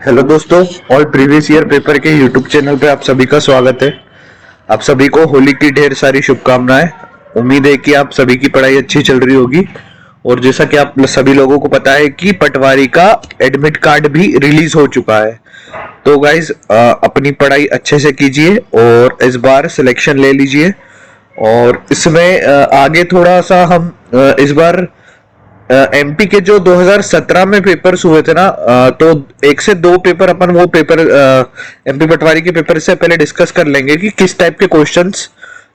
Hello दोस्तों, all previous year paper के YouTube channel पे आप सभी का स्वागत है। आप सभी को होली की ढेर सारी शुभकामनाएं। उम्मीद है कि आप सभी की पढ़ाई अच्छी चल रही होगी। और जैसा कि आप सभी लोगों को पता है कि पटवारी का एडमिट कार्ड भी रिलीज हो चुका है। तो गाइज अपनी पढ़ाई अच्छे से कीजिए और इस बार सिलेक्शन ले लीजिए। और इसमें आगे थोड़ा सा हम इस बार एमपी के जो 2017 में पेपर्स हुए थे ना, तो एक से दो पेपर अपन वो पेपर एमपी पटवारी के पेपर से पहले डिस्कस कर लेंगे कि किस टाइप के क्वेश्चंस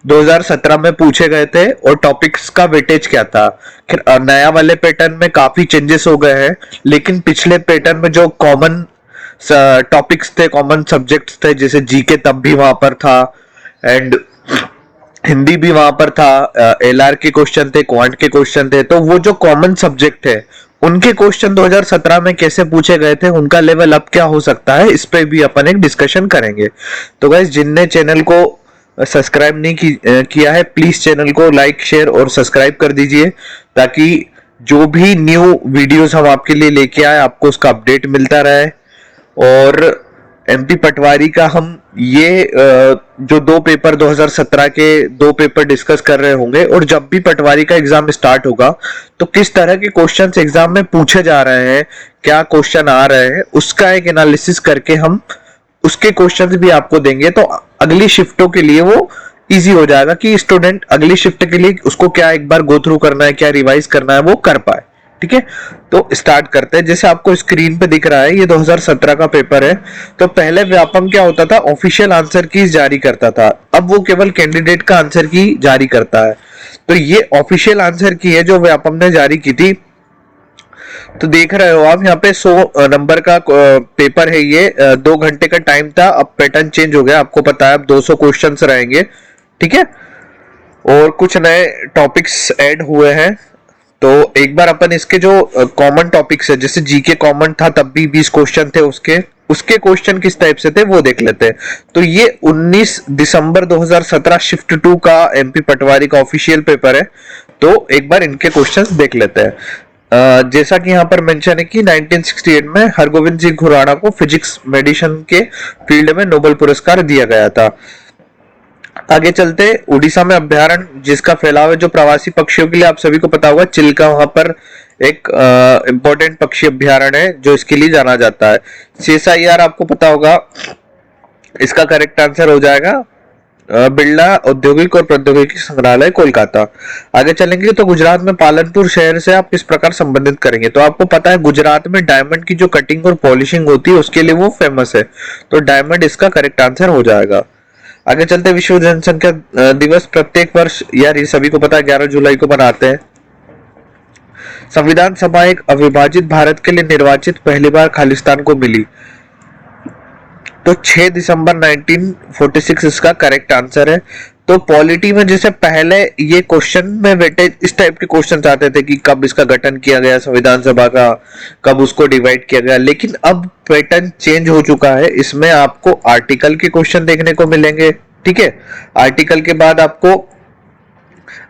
2017 में पूछे गए थे और टॉपिक्स का वेटेज क्या था। फिर नया वाले पैटर्न में काफी चेंजेस हो गए हैं, लेकिन पिछले पैटर्न में जो कॉमन टॉपिक्स थे, कॉमन सब्जेक्ट्स थे, जैसे जीके तब भी वहां पर था एंड हिंदी भी वहां पर था, एलआर के क्वेश्चन थे, क्वांट के क्वेश्चन थे। तो वो जो कॉमन सब्जेक्ट है उनके क्वेश्चन 2017 में कैसे पूछे गए थे, उनका लेवल अप क्या हो सकता है, इस पे भी अपन एक डिस्कशन करेंगे। तो गाइस, जिनने चैनल को सब्सक्राइब नहीं किया है, प्लीज चैनल को लाइक शेयर और सब्सक्राइब कर दीजिए, ताकि जो भी न्यू वीडियोस हम आपके लिए लेके आए आपको उसका अपडेट मिलता रहे। और एमपी पटवारी का हम ये जो दो पेपर 2017 के दो पेपर डिस्कस कर रहे होंगे, और जब भी पटवारी का एग्जाम स्टार्ट होगा तो किस तरह के क्वेश्चंस एग्जाम में पूछे जा रहे हैं, क्या क्वेश्चन आ रहे हैं, उसका एक एनालिसिस करके हम उसके क्वेश्चंस भी आपको देंगे। तो अगली शिफ्टों के लिए वो इजी हो जाएगा कि स्टूडेंट अगली शिफ्ट के लिए उसको क्या एक बार गो थ्रू करना है, क्या रिवाइज करना है, वो कर पाए। ठीक है, तो स्टार्ट करते हैं। जैसे आपको स्क्रीन पे दिख रहा है, ये 2017 का पेपर है। तो पहले व्यापम क्या होता था, ऑफिशियल आंसर की जारी करता था। अब वो केवल कैंडिडेट का आंसर की जारी करता है। तो ये ऑफिशियल आंसर की है जो व्यापम ने जारी की थी। तो देख रहे हो आप यहाँ पे 100 नंबर का पेपर है। ये 2 घंटे का टाइम था, अब पैटर्न चेंज हो गया। आपको पता है अब 200 क्वेश्चंस रहेंगे। ठीक है, और कुछ नए टॉपिक्स ऐड हुए हैं। तो एक बार अपन इसके जो कॉमन टॉपिक्स है, जैसे जीके कॉमन था तब भी 20 क्वेश्चन थे, उसके क्वेश्चन किस टाइप से थे वो देख लेते हैं। तो ये 19 दिसंबर 2017 शिफ्ट 2 का एमपी पटवारी का ऑफिशियल पेपर है। तो एक बार इनके क्वेश्चंस देख लेते हैं। जैसा कि यहाँ पर मेंशन है कि 1968 में हरगोविंद जी खुराना को फिजिक्स मेडिसिन के फील्ड में नोबेल पुरस्कार दिया गया था। आगे चलते, उड़ीसा में अभ्यारण्य जिसका फैलाव है जो प्रवासी पक्षियों के लिए, आप सभी को पता होगा, चिल्का वहां पर एक इंपॉर्टेंट पक्षी अभ्यारण्य है जो इसके लिए जाना जाता है। सीएसआईआर आपको पता होगा, इसका करेक्ट आंसर हो जाएगा बिरला औद्योगिक और प्रौद्योगिकी संग्रहालय कोलकाता। आगे चलेंगे तो गुजरात में पालनपुर शहर से आप किस प्रकार संबंधित करेंगे। तो आपको पता है गुजरात में डायमंड की जो कटिंग और पॉलिशिंग होती है उसके लिए वो फेमस है। तो डायमंड इसका करेक्ट आंसर हो जाएगा। आगे चलते, विश्व जनसंख्या दिवस प्रत्येक वर्ष, यार ये सभी को पता है, 11 जुलाई को मनाते हैं। संविधान सभा एक अविभाजित भारत के लिए निर्वाचित पहली बार खालिस्तान को मिली। तो 6 दिसंबर 1946 इसका करेक्ट आंसर है। तो पॉलिटी में जैसे पहले ये क्वेश्चन में वेटेज इस टाइप के क्वेश्चन आते थे कि कब इसका गठन किया गया संविधान सभा का, कब उसको डिवाइड किया गया, लेकिन अब पैटर्न चेंज हो चुका है। इसमें आपको आर्टिकल के क्वेश्चन देखने को मिलेंगे। ठीक है, आर्टिकल के बाद आपको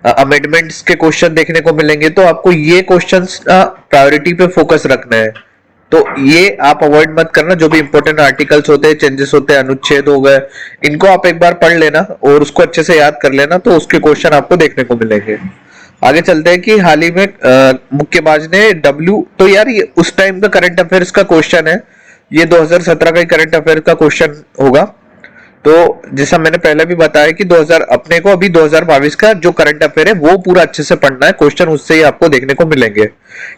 अमेंडमेंट्स के क्वेश्चन देखने को मिलेंगे। तो आपको ये क्वेश्चंस प्रायोरिटी पे फोकस रखना है। तो ये आप अवॉइड मत करना, जो भी इंपॉर्टेंट आर्टिकल्स होते हैं, चेंजेस होते हैं, अनुच्छेद हो गए, इनको आप एक बार पढ़ लेना और उसको अच्छे से याद कर लेना, तो उसके क्वेश्चन आपको देखने को मिलेंगे। आगे चलते हैं कि हाल ही में मुक्केबाज ने डब्ल्यू, तो यार ये उस टाइम का करंट अफेयर्स का क्वेश्चन है, ये 2017 का ही करंट अफेयर का क्वेश्चन होगा। तो जैसा मैंने पहले भी बताया कि 2000 अपने को अभी 2022 का जो करंट अफेयर है वो पूरा अच्छे से पढ़ना है, क्वेश्चन उससे ही आपको देखने को मिलेंगे।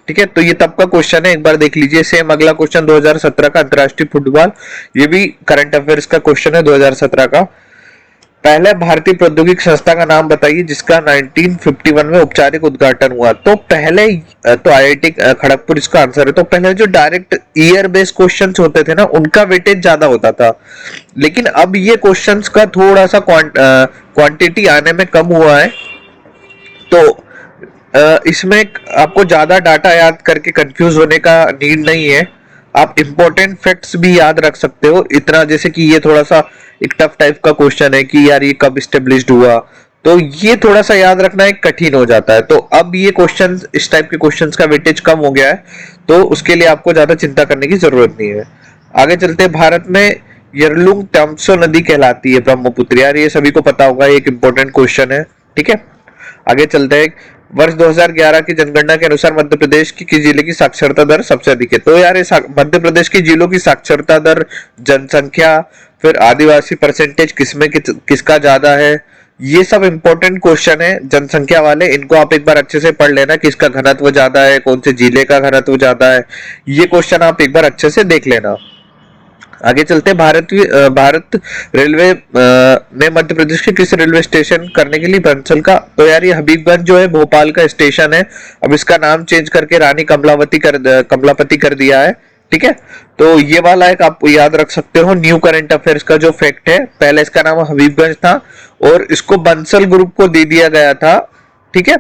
ठीक है, तो ये तब का क्वेश्चन है, एक बार देख लीजिए। सेम अगला क्वेश्चन 2017 का अंतरराष्ट्रीय फुटबॉल, ये भी करंट अफेयर्स का क्वेश्चन है 2017 का। पहले भारतीय प्रौद्योगिकी संस्था का नाम बताइए जिसका 1951 में औपचारिक उद्घाटन हुआ। तो पहले तो आईआईटी खड़गपुर इसका आंसर है। तो पहले जो डायरेक्ट ईयर बेस्ड क्वेश्चंस होते थे ना, उनका वेटेज ज्यादा होता था, लेकिन अब ये क्वेश्चंस का थोड़ा सा क्वांटिटी आने में कम हुआ है। तो इसमें आपको ज्यादा डाटा याद करके कंफ्यूज होने का नीड नहीं है। आप इंपॉर्टेंट फैक्ट्स भी याद रख सकते हो इतना, जैसे कि ये थोड़ा सा एक टफ टाइप का क्वेश्चन है कि यार ये कब स्टेब्लिश्ड हुआ, तो ये थोड़ा सा याद रखना एक कठिन हो जाता है। तो अब ये क्वेश्चन, इस टाइप के क्वेश्चंस का वेटेज कम हो गया है, तो उसके लिए आपको ज्यादा चिंता करने की जरूरत नहीं है। आगे चलते हैं, भारत में यरलुंग तमसो नदी कहलाती है ब्रह्मपुत्र। यार ये सभी को पता होगा, एक इंपॉर्टेंट क्वेश्चन है, ठीक है। आगे चलते हैं, वर्ष 2011 की जनगणना के अनुसार मध्य प्रदेश की किस जिले की साक्षरता दर सबसे अधिक है? तो यार मध्य प्रदेश के जिलों की साक्षरता दर, जनसंख्या, फिर आदिवासी परसेंटेज किसमें किसका ज्यादा है, ये सब इंपॉर्टेंट क्वेश्चन है जनसंख्या वाले। इनको आप एक बार अच्छे से पढ़ लेना, किसका घनत्व ज्यादा है, कौन से जिले का घनत्व ज्यादा है, ये क्वेश्चन आप एक बार अच्छे से देख लेना। आगे चलते, भारत रेलवे ने मध्य प्रदेश के किस रेलवे स्टेशन करने के लिए बंसल का? तो यार ये हबीबगंज जो है भोपाल का स्टेशन है, अब इसका नाम चेंज करके रानी कमलापति कर दिया है, ठीक है। तो ये वाला एक आप याद रख सकते हो, न्यू करंट अफेयर्स का जो फैक्ट है। पहले इसका नाम हबीबगंज था और इसको बंसल ग्रुप को दे दिया गया था, ठीक है।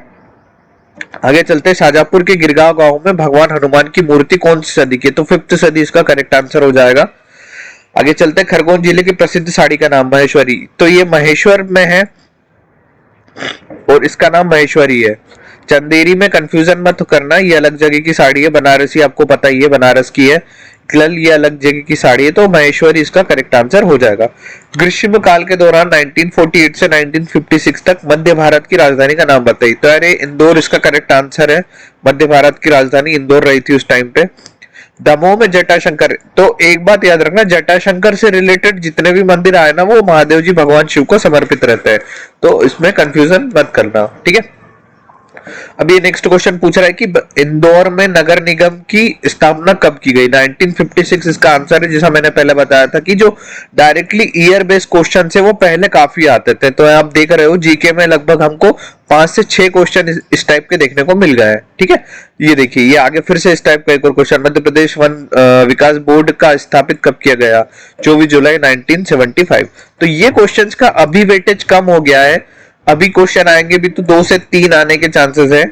आगे चलते, शाहजहांपुर के गिरगांव गांव में भगवान हनुमान की मूर्ति कौन सी सदी की? तो 5th सदी इसका करेक्ट आंसर हो जाएगा। आगे चलते, खरगोन जिले की प्रसिद्ध साड़ी का नाम? महेश्वरी। तो ये महेश्वर में है और इसका नाम महेश्वरी है। चंदेरी में कंफ्यूजन मत करना, ये अलग जगह की साड़ी है, बनारसी आपको पता ही है, बनारस की है। कल ये अलग जगह की साड़ी है, तो महेश्वरी इसका करेक्ट आंसर हो जाएगा। ग्रीष्म काल के दौरान 1948 से 1956 तक मध्य भारत की राजधानी का नाम बताइए। तो यार इंदौर इसका करेक्ट आंसर है, मध्य भारत की राजधानी इंदौर रही थी उस टाइम पे। दमोह में जटाशंकर, तो एक बात याद रखना, जटाशंकर से रिलेटेड जितने भी मंदिर आए ना वो महादेव जी भगवान शिव को समर्पित रहते हैं, तो इसमें कंफ्यूजन मत करना, ठीक है। अब ये नेक्स्ट क्वेश्चन पूछ रहा है कि इंदौर में नगर निगम की स्थापना कब की गई? 1956 इसका आंसर है। जैसा मैंने पहले बताया था कि जो डायरेक्टली ईयर बेस्ड क्वेश्चन है वो पहले काफी आते थे, तो आप देख रहे हो जीके में लगभग हमको 5 से 6 क्वेश्चन इस टाइप के देखने को मिल गए हैं, ठीक है। ये देखिए, ये आगे फिर से इस टाइप का एक और क्वेश्चन, मध्य प्रदेश वन विकास बोर्ड का स्थापित कब किया गया? 24 जुलाई 1975। तो ये क्वेश्चन का अभी वेटेज कम हो गया है, अभी क्वेश्चन आएंगे भी तो 2 से 3 आने के चांसेस है,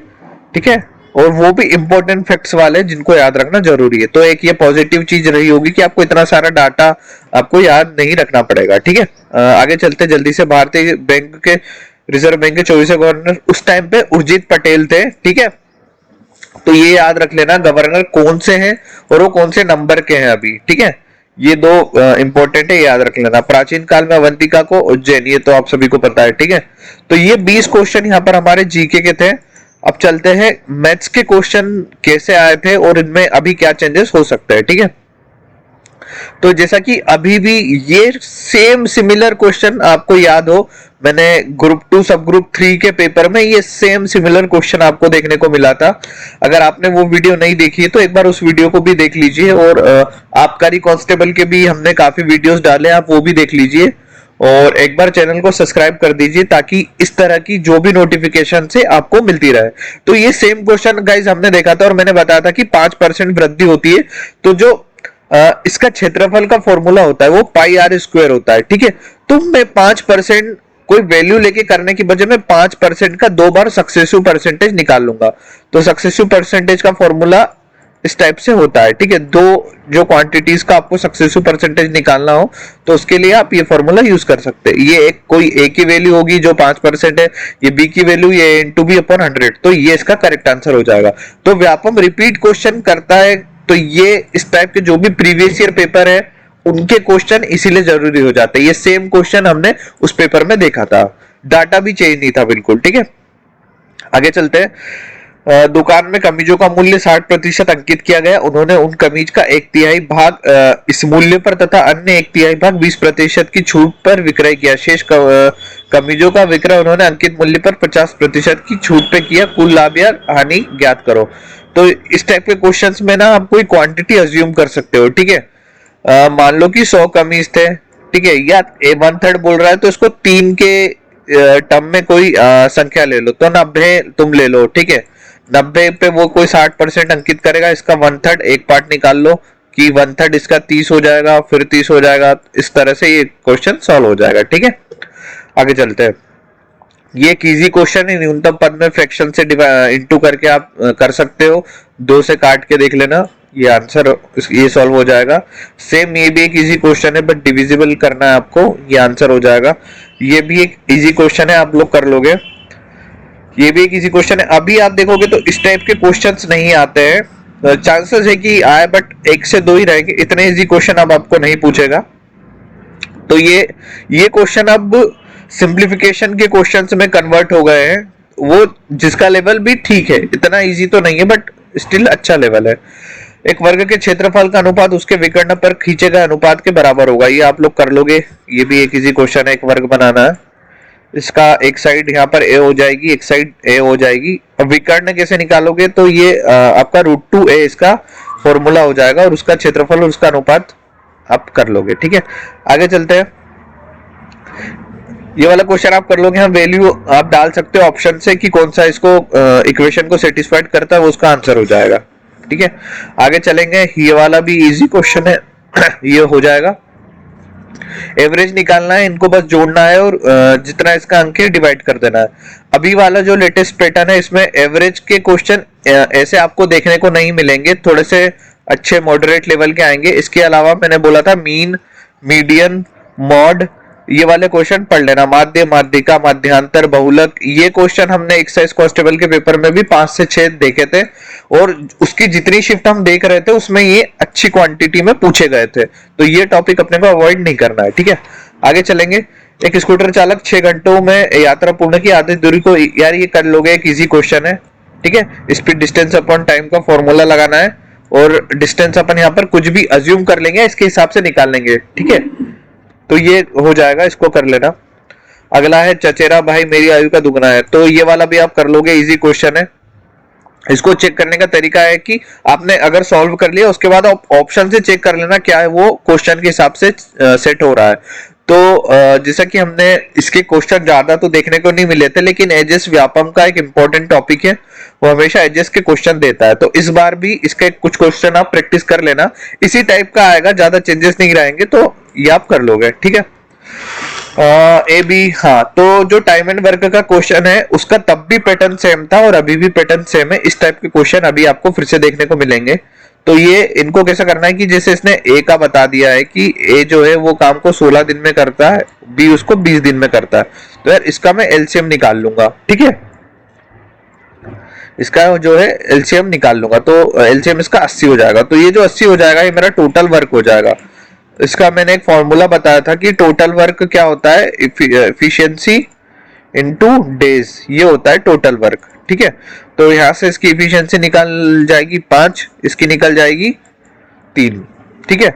ठीक है, और वो भी इंपॉर्टेंट फैक्ट्स वाले जिनको याद रखना जरूरी है। तो एक ये पॉजिटिव चीज रही होगी कि आपको इतना सारा डाटा आपको याद नहीं रखना पड़ेगा, ठीक है। आगे चलते जल्दी से, भारतीय बैंक के रिजर्व बैंक के 24वें गवर्नर उस टाइम पे उर्जित पटेल थे, ठीक है। तो ये याद रख लेना गवर्नर कौन से हैं और वो कौन से नंबर के हैं अभी, ठीक है। ये दो इंपॉर्टेंट है, याद रख लेना। प्राचीन काल में अवंतिका को उज्जैन, ये तो आप सभी को पता है, ठीक है। तो ये 20 क्वेश्चन यहाँ पर हमारे जीके के थे। अब चलते हैं मैथ्स के क्वेश्चन कैसे आए थे और इनमें अभी क्या चेंजेस हो सकते हैं, ठीक है। तो जैसा कि अभी भी ये सेम सिमिलर क्वेश्चन आपको याद हो, मैंने ग्रुप 2 सब ग्रुप 3 के पेपर में ये सेम सिमिलर क्वेश्चन आपको देखने को मिला था। अगर आपने वो वीडियो नहीं देखी है तो एक बार उस वीडियो को भी देख लीजिए, और आबकारी कांस्टेबल के भी हमने काफी वीडियोस डाले, आप वो भी देख लीजिए, और एक बार चैनल को सब्सक्राइब कर दीजिए ताकि इस तरह की जो भी नोटिफिकेशन से आपको मिलती रहे। तो ये सेम क्वेश्चन गाइज हमने देखा था और मैंने बताया था कि 5% वृद्धि होती है, तो जो इसका क्षेत्रफल का फॉर्मूला होता है वो पाई आर स्क्वायर होता है, ठीक है। तो मैं 5% कोई वैल्यू लेके करने की बजाय मैं 5% का 2 बार सक्सेसिव परसेंटेज निकाल लूंगा। तो सक्सेसिव परसेंटेज का फॉर्मूला इस टाइप से होता है, ठीक है। दो जो क्वांटिटीज का आपको सक्सेसिव परसेंटेज निकालना हो तो उसके लिए आप ये फॉर्मूला यूज कर सकते हैं। ये एक कोई ए की वैल्यू होगी जो 5% है, ये बी की वैल्यू ये इंटू बी अपॉन 100, तो ये इसका करेक्ट आंसर हो जाएगा। तो व्यापम रिपीट क्वेश्चन करता है, तो ये इस टाइप के जो भी प्रीवियस ईयर पेपर है उनके क्वेश्चन इसीलिए जरूरी हो जाते हैं। ये सेम क्वेश्चन हमने उस पेपर में देखा था, डाटा भी चेंज नहीं था बिल्कुल, ठीक है। आगे चलते हैं, दुकान में कमीजों का मूल्य 60% अंकित किया गया। उन्होंने उन कमीज का 1/3 भाग इस मूल्य पर तथा अन्य 1/3 भाग 20% की छूट पर विक्रय किया। शेष कमीजों का विक्रय उन्होंने अंकित मूल्य पर 50% की छूट पे किया। कुल लाभ या हानि ज्ञात करो। तो इस टाइप के क्वेश्चंस में ना आप कोई क्वांटिटी अज्यूम कर सकते हो, ठीक है। मान लो कि 100 कमीज थे, ठीक है, या 1/3 बोल रहा है तो इसको 3 के टर्म में कोई संख्या ले लो, तो 90 तुम ले लो, ठीक है। 90 पे वो कोई 60% अंकित करेगा, इसका 1/3 एक पार्ट निकाल लो कि 1/3 इसका 30 हो जाएगा, फिर 30 हो जाएगा। इस तरह से ये क्वेश्चन सॉल्व हो जाएगा, ठीक है। आगे चलते हैं, ये एक इजी क्वेश्चन है, न्यूनतम पद में फ्रैक्शन से इंटू करके आप कर सकते हो, 2 से काट के देख लेना, ये आंसर ये सॉल्व हो जाएगा। सेम ये भी एक इजी क्वेश्चन है, बट डिविजिबल करना है आपको, ये आंसर हो जाएगा। ये भी एक इजी क्वेश्चन है, आप लोग कर लोगे। ये भी एक इजी क्वेश्चन है। अभी आप देखोगे तो इस टाइप के क्वेश्चंस नहीं आते हैं, चांसेस है कि आए, बट 1 से 2 ही रहेंगे, इतने इजी क्वेश्चन अब आपको नहीं पूछेगा। तो ये क्वेश्चन अब सिंप्लीफिकेशन के क्वेश्चंस में कन्वर्ट हो गए हैं, वो जिसका लेवल भी ठीक है, इतना इजी तो नहीं है बट स्टिल अच्छा लेवल है। एक वर्ग के क्षेत्रफल का अनुपात उसके विकर्ण पर खींचे गए अनुपात के बराबर होगा, ये आप लोग कर लोगे, ये भी एक इजी क्वेश्चन है। एक वर्ग बनाना है, इसका एक साइड यहाँ पर ए हो जाएगी, एक साइड ए हो जाएगी। अब विकर्ण कैसे निकालोगे, तो ये आपका √2a इसका फॉर्मूला हो जाएगा, और उसका क्षेत्रफल और उसका अनुपात आप कर लोगे। ठीक है, आगे चलते हैं। ये वाला क्वेश्चन आप कर लोगे, हम वैल्यू आप डाल सकते हो ऑप्शन से कि कौन सा इसको इक्वेशन को सेटिस्फाइड करता है, वो उसका आंसर हो जाएगा। ठीक है, आगे चलेंगे। ये वाला भी इजी क्वेश्चन है ये हो जाएगा। एवरेज निकालना है, इनको बस जोड़ना है और जितना इसका अंक है डिवाइड कर देना है। अभी वाला जो लेटेस्ट पैटर्न है, इसमें एवरेज के क्वेश्चन ऐसे आपको देखने को नहीं मिलेंगे, थोड़े से अच्छे मॉडरेट लेवल के आएंगे। इसके अलावा मैंने बोला था मीन, मीडियन, मॉड, ये वाले क्वेश्चन पढ़ लेना। माध्य, माध्यिका, माध्यांतर, बहुलक, ये क्वेश्चन हमने एक्साइज कांस्टेबल के पेपर में भी 5 से 6 देखे थे, और उसकी जितनी शिफ्ट हम देख रहे थे उसमें ये अच्छी क्वांटिटी में पूछे गए थे, तो ये टॉपिक अपने को अवॉइड नहीं करना है। ठीक है, आगे चलेंगे। एक स्कूटर चालक 6 घंटों में यात्रा पूर्ण की, आधी दूरी को, यार ये कर लोगे, एक इजी क्वेश्चन है। ठीक है, स्पीड डिस्टेंस अपॉन टाइम का फॉर्मूला लगाना है, और डिस्टेंस अपन यहाँ पर कुछ भी अज्यूम कर लेंगे, इसके हिसाब से निकाल लेंगे। ठीक है, तो ये हो जाएगा, इसको कर लेना। अगला है चचेरा भाई मेरी आयु का दुगना है, तो ये वाला भी आप कर लोगे, इजी क्वेश्चन है। इसको चेक करने का तरीका है कि आपने अगर सॉल्व कर लिया उसके बाद ऑप्शन से चेक कर लेना क्या है वो क्वेश्चन के हिसाब से सेट हो रहा है। तो जैसा कि हमने इसके क्वेश्चन ज्यादा तो देखने को नहीं मिले थे, लेकिन एजेस व्यापम का एक इंपॉर्टेंट टॉपिक है, वो हमेशा एजेस के क्वेश्चन देता है, तो इस बार भी इसके कुछ क्वेश्चन आप प्रैक्टिस कर लेना, इसी टाइप का आएगा, ज्यादा चेंजेस नहीं रहेंगे, तो ये आप कर लोगे। ठीक है, ए बी, हाँ, तो जो टाइम एंड वर्क का क्वेश्चन है उसका तब भी पैटर्न सेम था और अभी भी पैटर्न सेम है। इस टाइप के क्वेश्चन अभी आपको फिर से देखने को मिलेंगे। तो ये इनको कैसा करना है कि जैसे इसने ए का बता दिया है कि ए जो है वो काम को 16 दिन में करता है, बी उसको 20 दिन में करता है, तो यार इसका मैं एलसीएम निकाल लूंगा। ठीक है, इसका जो है एलसीएम निकाल लूंगा, तो एलसीएम इसका 80 हो जाएगा। तो ये जो 80 हो जाएगा ये मेरा टोटल वर्क हो जाएगा। इसका मैंने एक फॉर्मूला बताया था कि टोटल वर्क क्या होता है, एफिशिएंसी इनटू डेज, ये होता है टोटल वर्क। ठीक है, तो यहां से इसकी एफिशिएंसी निकल जाएगी 5, इसकी निकल जाएगी 3। ठीक है,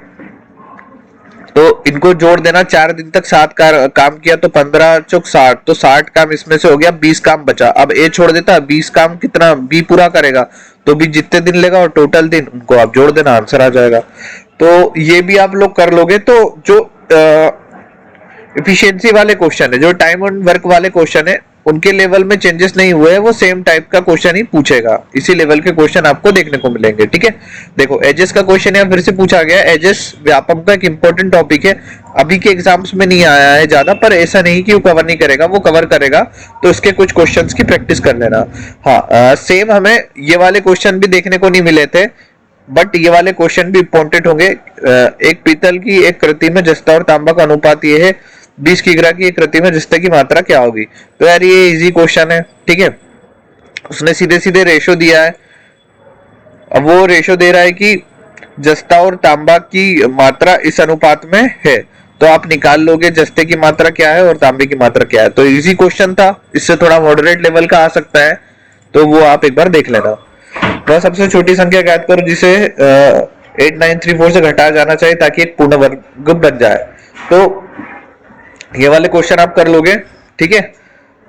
तो इनको जोड़ देना, 4 दिन तक 7 काम किया तो 15 चौक 60, तो 60 काम इसमें से हो गया, 20 काम बचा। अब ए छोड़ देता, 20 काम कितना बी पूरा करेगा, तो बी जितने दिन लेगा और टोटल दिन उनको आप जोड़ देना, आंसर आ जाएगा। तो ये भी आप लोग कर लोगे। तो जो एफिशिएंसी वाले क्वेश्चन है, जो टाइम एंड वर्क वाले क्वेश्चन है, उनके लेवल में चेंजेस नहीं हुए हैं, वो सेम टाइप का क्वेश्चन ही पूछेगा, इसी लेवल के क्वेश्चन आपको देखने को मिलेंगे। ठीक है, देखो एजेस का क्वेश्चन यहाँ फिर से पूछा गया। एजेस व्यापम का एक इंपॉर्टेंट टॉपिक है, अभी के एग्जाम्स में नहीं आया है ज्यादा, पर ऐसा नहीं कि वो कवर नहीं करेगा, वो कवर करेगा, तो इसके कुछ क्वेश्चंस की प्रैक्टिस कर लेना। हाँ, सेम हमें ये वाले क्वेश्चन भी देखने को नहीं मिले थे, बट ये वाले क्वेश्चन भी इंपॉर्टेंट होंगे। एक पीतल की एक कृति में जस्ता और तांबा का अनुपात ये है, 20 किग्रा की एक कृति में जस्ते की मात्रा क्या होगी। तो यार ये इजी क्वेश्चन है। ठीक है, उसने सीधे सीधे रेशो दिया है, अब वो रेशो दे रहा है कि जस्ता और तांबा की मात्रा इस अनुपात में है, तो आप निकाल लोगे जस्ते की मात्रा क्या है और तांबे की मात्रा क्या है। तो इजी क्वेश्चन था, इससे थोड़ा मॉडरेट लेवल का आ सकता है, तो वो आप एक बार देख लेना। वह सबसे छोटी संख्या ज्ञात करो जिसे 8934 से घटाया जाना चाहिए ताकि एक पूर्ण वर्ग बन जाए। तो ये वाले क्वेश्चन आप कर लोगे। ठीक है,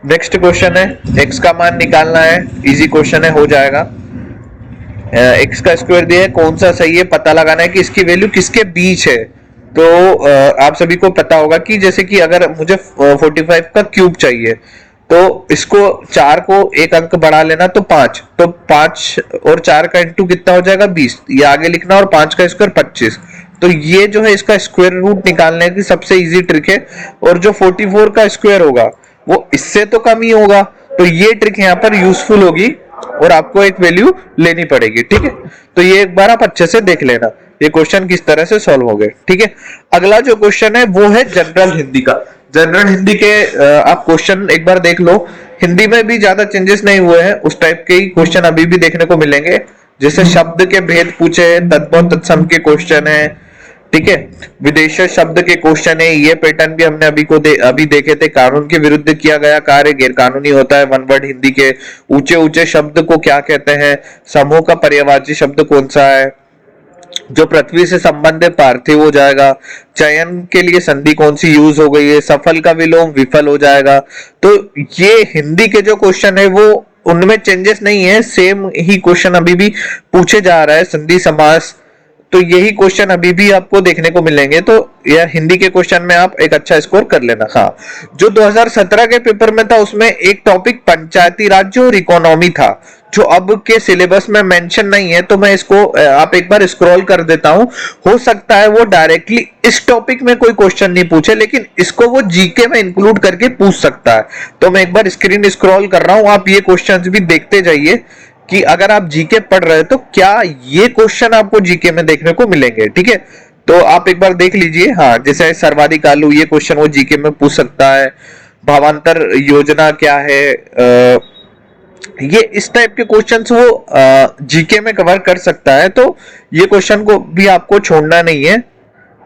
नेक्स्ट क्वेश्चन है, x का मान निकालना है, इजी क्वेश्चन है, हो जाएगा। x का स्क्वायर दिया है, कौन सा सही है पता लगाना है कि इसकी वैल्यू किसके बीच है। तो आप सभी को पता होगा कि जैसे कि अगर मुझे 45 का क्यूब चाहिए, तो इसको 4 को एक अंक बढ़ा लेना, तो 5, तो 5 और 4 का इंटू कितना हो जाएगा 20, ये आगे लिखना, और 5 का स्क्वायर 25। तो ये जो है इसका स्क्वायर रूट निकालने की सबसे इजी ट्रिक है, और जो 44 का स्क्वायर होगा वो इससे तो कम ही होगा, तो ये ट्रिक यहाँ पर यूजफुल होगी और आपको एक वैल्यू लेनी पड़ेगी। ठीक है, तो ये एक बार आप अच्छे से देख लेना ये क्वेश्चन किस तरह से सॉल्व हो गए। ठीक है, अगला जो क्वेश्चन है वो है जनरल हिंदी का। जनरल हिंदी के आप क्वेश्चन एक बार देख लो, हिंदी में भी ज्यादा चेंजेस नहीं हुए हैं, उस टाइप के ही क्वेश्चन अभी भी देखने को मिलेंगे। जैसे शब्द के भेद पूछे हैं, तद्भव तत्सम के क्वेश्चन है, ठीक है। विदेश शब्द के क्वेश्चन है, ये पैटर्न भी हमने अभी देखे थे। कानून के विरुद्ध किया गया कार्य गैर कानूनी होता है, वन वर्ड हिंदी के। ऊंचे ऊंचे शब्द को क्या कहते हैं, समूह का पर्यायवाची शब्द कौन सा है, जो पृथ्वी से संबंधित पार्थिव हो जाएगा। चयन के लिए संधि कौन सी यूज हो गई है, सफल का विलोम विफल हो जाएगा। तो ये हिंदी के जो क्वेश्चन है वो उनमें चेंजेस नहीं है, सेम ही क्वेश्चन अभी भी पूछे जा रहा है। संधि समास, तो यही क्वेश्चन अभी भी आपको देखने को मिलेंगे। तो यार हिंदी के क्वेश्चन में आप एक अच्छा स्कोर कर लेना। हाँ, जो 2017 के पेपर में था उसमें एक टॉपिक पंचायती राज और इकोनॉमी था, जो अब के सिलेबस में मेंशन नहीं है। तो मैं इसको आप एक बार स्क्रॉल कर देता हूं, हो सकता है वो डायरेक्टली इस टॉपिक में कोई क्वेश्चन नहीं पूछे, लेकिन इसको वो जीके में इंक्लूड करके पूछ सकता है। तो मैं एक बार स्क्रीन स्क्रॉल कर रहा हूं, आप ये क्वेश्चंस भी देखते जाइए कि अगर आप जीके पढ़ रहे हो तो क्या ये क्वेश्चन आपको जीके में देखने को मिलेंगे, ठीक है। तो आप एक बार देख लीजिए। हाँ, जैसे सर्वाधिक आलू, ये क्वेश्चन वो जीके में पूछ सकता है। भावांतर योजना क्या है, ये इस टाइप के क्वेश्चंस वो जीके में कवर कर सकता है। तो ये क्वेश्चन को भी आपको छोड़ना नहीं है,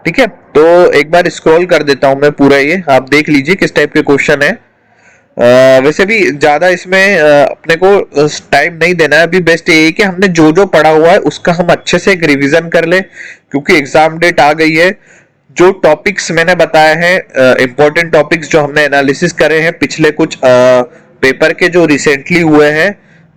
ठीक है। तो एक बार स्क्रॉल कर देता हूं मैं पूरा, ये आप देख लीजिए किस टाइप के क्वेश्चन है। वैसे भी ज्यादा इसमें अपने को टाइम नहीं देना है। अभी बेस्ट ये है कि हमने जो जो पढ़ा हुआ है उसका हम अच्छे से एक रिवीजन कर ले, क्योंकि एग्जाम डेट आ गई है। जो टॉपिक्स मैंने बताए हैं, इंपॉर्टेंट टॉपिक्स जो हमने एनालिसिस करे हैं पिछले कुछ पेपर के जो रिसेंटली हुए हैं,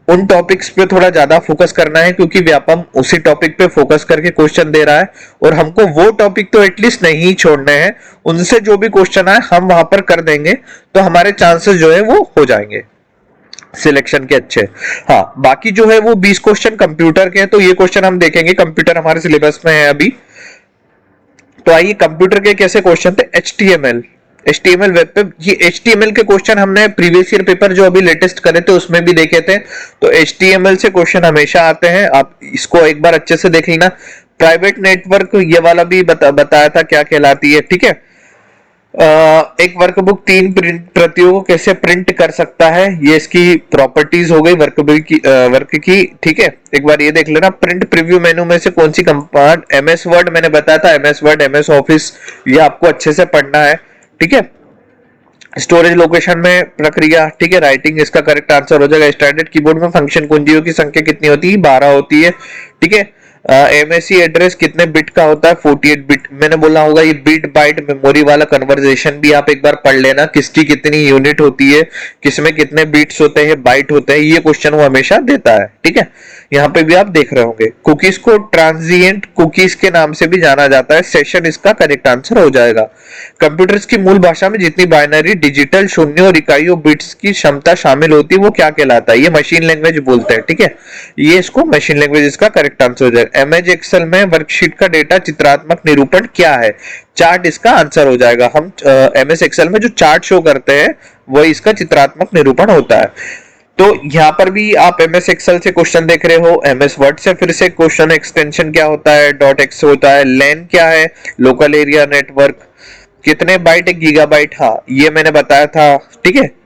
उन टॉपिक्स पे थोड़ा ज्यादा फोकस करना है, क्योंकि व्यापम उसी टॉपिक पे फोकस करके क्वेश्चन दे रहा है। और हमको वो टॉपिक तो एटलीस्ट नहीं छोड़ने हैं, उनसे जो भी क्वेश्चन आए हम वहां पर कर देंगे, तो हमारे चांसेस जो है वो हो जाएंगे सिलेक्शन के अच्छे। हाँ, बाकी जो है वो 20 क्वेश्चन कंप्यूटर के हैं, तो ये क्वेश्चन हम देखेंगे। कंप्यूटर हमारे सिलेबस में है अभी। तो आइए, कंप्यूटर के कैसे क्वेश्चन थे। HTML वेब पे, ये HTML के क्वेश्चन हमने प्रीवियस ईयर पेपर जो अभी लेटेस्ट करे थे उसमें भी देखे थे। तो HTML से क्वेश्चन हमेशा आते हैं, आप इसको एक बार अच्छे से देख लेना। प्राइवेट नेटवर्क, ये वाला भी बताया था क्या कहलाती है, ठीक है। एक वर्कबुक 3 प्रतियों को कैसे प्रिंट कर सकता है, ये इसकी प्रॉपर्टीज हो गई वर्क की, ठीक है। एक बार ये देख लेना। प्रिंट प्रीव्यू मेनू में से कौन सी कंपार्ट, MS वर्ड मैंने बताया था, MS वर्ड, MS ऑफिस, ये आपको अच्छे से पढ़ना है, ठीक है। स्टोरेज लोकेशन में प्रक्रिया, ठीक है। राइटिंग इसका करेक्ट आंसर हो जाएगा। स्टैंडर्ड कीबोर्ड में फंक्शन कुंजियों की संख्या कितनी होती है, 12 होती है, ठीक है। MSC एड्रेस कितने बिट का होता है, 48 बिट। मैंने बोला होगा ये बिट बाइट मेमोरी वाला कन्वर्सेशन भी आप एक बार पढ़ लेना, किसकी कितनी यूनिट होती है, किसमें कितने बिट्स होते हैं, बाइट होते हैं, ये क्वेश्चन वो हमेशा देता है, ठीक है। यहाँ पे भी आप देख रहे होंगे। कुकीज को ट्रांजिएंट कुकीज के नाम से भी जाना जाता है, सेशन इसका करेक्ट आंसर हो जाएगा। कंप्यूटर्स की मूल भाषा में जितनी बाइनरी, डिजिटल, शून्य और इकाइयों बिट्स की क्षमता शामिल होती है वो क्या कहलाता है, ये मशीन लैंग्वेज बोलते हैं, ठीक है। ये इसको मशीन लैंग्वेज इसका करेक्ट आंसर हो जाएगा। MS एक्सेल में वर्कशीट का डेटा चित्रात्मक निरूपण क्या है, चार्ट इसका आंसर हो जाएगा। हम MS एक्सेल में जो चार्ट शो करते हैं वही इसका चित्रात्मक निरूपण होता है। तो यहाँ पर भी आप MS एक्सेल से क्वेश्चन देख रहे हो। MS वर्ड से फिर से क्वेश्चन, एक्सटेंशन क्या होता है, .x होता है, लैन क्या है, लोकल एरिया नेटवर्क, कितने बाइट, 1 गीगाबाइट, हाँ ये मैंने बताया था, ठीक है।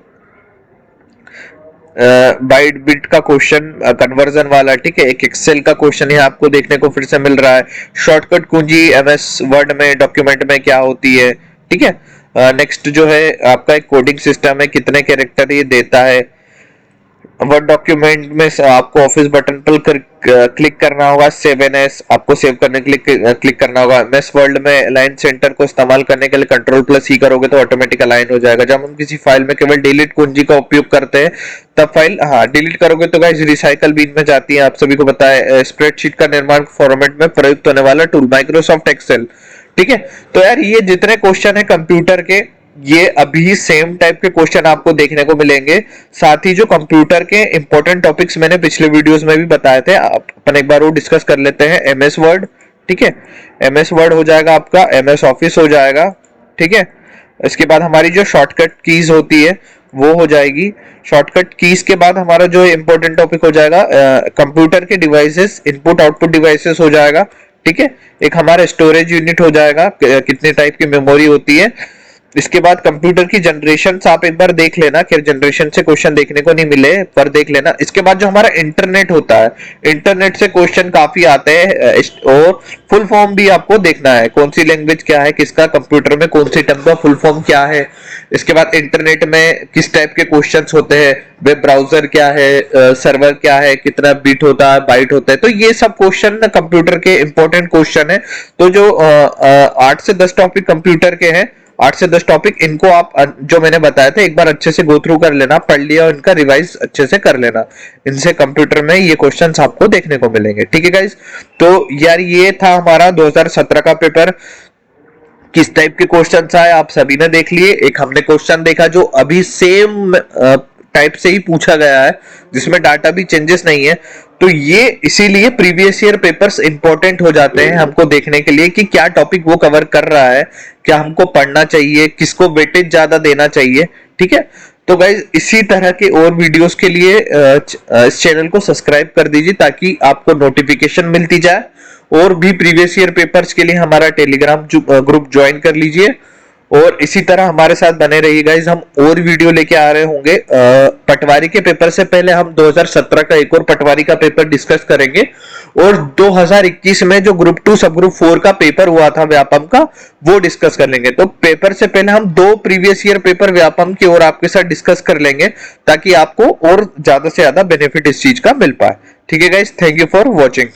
बाइट बिट का क्वेश्चन कन्वर्जन वाला, ठीक है। एक एक्सेल का क्वेश्चन है आपको देखने को फिर से मिल रहा है। शॉर्टकट कुंजी MS वर्ड में, डॉक्यूमेंट में क्या होती है, ठीक है। नेक्स्ट जो है आपका एक कोडिंग सिस्टम है, कितने कैरेक्टर ये देता है। वर्ड डॉक्यूमेंट में आपको ऑफिस बटन पर क्लिक करना होगा, 7S आपको सेव करने के लिए क्लिक करना होगा। MS वर्ल्ड में अलाइन सेंटर को इस्तेमाल करने के लिए Ctrl+C करोगे तो ऑटोमेटिक अलाइन हो जाएगा। जब हम किसी फाइल में केवल डिलीट कुंजी का उपयोग करते हैं तब फाइल, हाँ डिलीट करोगे तो गाइस रिसाइकल बिन में जाती है। आप सभी को पता है। स्प्रेडशीट का निर्माण फॉर्मेट में प्रयुक्त होने वाला टूल माइक्रोसॉफ्ट एक्सेल, ठीक है। तो यार ये जितने क्वेश्चन है कंप्यूटर के, ये अभी सेम टाइप के क्वेश्चन आपको देखने को मिलेंगे। साथ ही जो कंप्यूटर के इंपॉर्टेंट टॉपिक्स मैंने पिछले वीडियोस में भी बताए थे, अपन एक बार वो डिस्कस कर लेते हैं। MS वर्ड, ठीक है। MS वर्ड हो जाएगा आपका, MS ऑफिस हो जाएगा, ठीक है। इसके बाद हमारी जो शॉर्टकट कीज होती है वो हो जाएगी। शॉर्टकट कीज के बाद हमारा जो इंपॉर्टेंट टॉपिक हो जाएगा कंप्यूटर के डिवाइसेस, इनपुट आउटपुट डिवाइसेस हो जाएगा, ठीक है। एक हमारा स्टोरेज यूनिट हो जाएगा, कितने टाइप की मेमोरी होती है। इसके बाद कंप्यूटर की जनरेशन आप एक बार देख लेना, कि जनरेशन से क्वेश्चन देखने को नहीं मिले पर देख लेना। इसके बाद जो हमारा इंटरनेट होता है, इंटरनेट से क्वेश्चन काफी आते हैं, और फुल फॉर्म भी आपको देखना है, कौन सी लैंग्वेज क्या है, किसका कंप्यूटर में कौन सी टर्म का फुल फॉर्म क्या है। इसके बाद इंटरनेट में किस टाइप के क्वेश्चंस होते हैं, वेब ब्राउजर क्या है, सर्वर क्या है, कितना बिट होता है, बाइट होता है, तो ये सब क्वेश्चन ना कंप्यूटर के इंपॉर्टेंट क्वेश्चन है। तो जो 8 से 10 टॉपिक कंप्यूटर के हैं, 8 से 10 टॉपिक, इनको आप जो मैंने बताया था एक बार अच्छे से गो थ्रू कर लेना, पढ़ लिया और इनका रिवाइज अच्छे से कर लेना। इनसे कंप्यूटर में ये क्वेश्चंस आपको देखने को मिलेंगे। ठीक है गाइस, तो यार ये था हमारा 2017 का पेपर। किस टाइप के क्वेश्चंस आए आप सभी ने देख लिए। एक हमने क्वेश्चन देखा जो अभी सेम टाइप से ही पूछा गया है, जिसमें डाटा भी चेंजेस नहीं है। तो ये इसीलिए प्रीवियस ईयर पेपर्स इंपॉर्टेंट हो जाते हैं हमको देखने के लिए, कि क्या टॉपिक वो कवर कर रहा है, क्या हमको पढ़ना चाहिए, किसको वेटेज ज्यादा देना चाहिए। ठीक है, तो गाइज इसी तरह के और वीडियोस के लिए इस चैनल को सब्सक्राइब कर दीजिए, ताकि आपको नोटिफिकेशन मिलती जाए। और भी प्रीवियस ईयर पेपर्स के लिए हमारा टेलीग्राम ग्रुप ज्वाइन कर लीजिए, और इसी तरह हमारे साथ बने रहिए गाइज। हम और वीडियो लेके आ रहे होंगे। पटवारी के पेपर से पहले हम 2017 का एक और पटवारी का पेपर डिस्कस करेंगे, और 2021 में जो ग्रुप 2 सब ग्रुप 4 का पेपर हुआ था व्यापम का, वो डिस्कस कर लेंगे। तो पेपर से पहले हम 2 प्रीवियस ईयर पेपर व्यापम की और आपके साथ डिस्कस कर लेंगे, ताकि आपको और ज्यादा से ज्यादा बेनिफिट इस चीज का मिल पाए। ठीक है guys, thank you for watching.